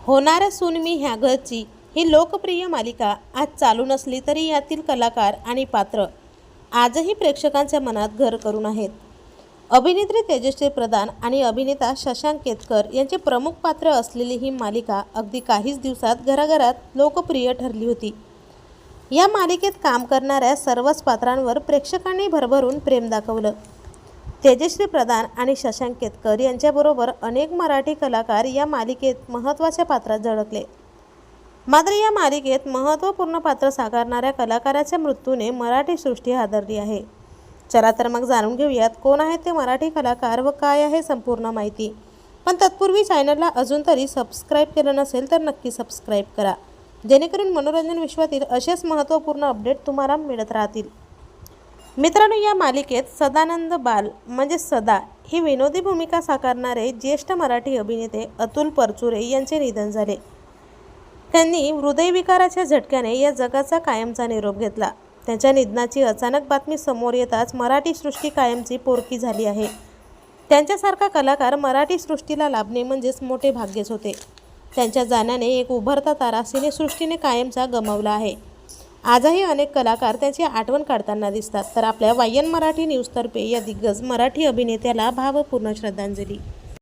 होणाऱ्या सून मी ह्या घरची ही लोकप्रिय मालिका आज चालू नसली तरी यातील कलाकार आणि पात्र आजही प्रेक्षकांच्या मनात घर करून आहेत. अभिनेत्री तेजश्री प्रधान आणि अभिनेता शशांक केतकर यांचे प्रमुख पात्र असलेली ही मालिका अगदी काहीच दिवसात घराघरात लोकप्रिय ठरली होती. या मालिकेत काम करणाऱ्या सर्वच पात्रांवर प्रेक्षकांनी भरभरून प्रेम दाखवलं. तेजश्री प्रधान आणि शशांक केतकर यांच्याबरोबर अनेक मराठी कलाकार या मालिकेत महत्त्वाच्या पात्रात झळकले. मात्र या मालिकेत महत्त्वपूर्ण पात्र साकारणाऱ्या कलाकाराच्या मृत्यूने मराठी सृष्टी हादरली आहे. चला तर मग जाणून घेऊयात कोण आहेत ते मराठी कलाकार व काय आहे संपूर्ण माहिती. पण तत्पूर्वी चॅनलला अजून तरी सबस्क्राईब केलं नसेल तर नक्की सबस्क्राईब करा, जेणेकरून मनोरंजन विश्वातील असेच महत्त्वपूर्ण अपडेट तुम्हाला मिळत राहतील. मित्रांनो, या मालिकेत सदानंद बाल म्हणजे सदा ही विनोदी भूमिका साकारणारे ज्येष्ठ मराठी अभिनेते अतुल परचुरे यांचे निधन झाले. त्यांनी हृदयविकाराच्या झटक्याने या जगाचा कायमचा निरोप घेतला. त्यांच्या निधनाची अचानक बातमी समोर येताच मराठी सृष्टी कायमची पोरकी झाली आहे. त्यांच्यासारखा कलाकार मराठी सृष्टीला लाभणे म्हणजेच मोठे भाग्यच होते. त्यांच्या जाण्याने एक उभरता तारा सिनेसृष्टीने कायमचा गमावला आहे. आजही अनेक कलाकार त्याची आठवण काढताना दिसतात. तर आपल्या वायन मराठी न्यूजतर्फे या दिग्गज मराठी अभिनेत्याला भावपूर्ण श्रद्धांजली.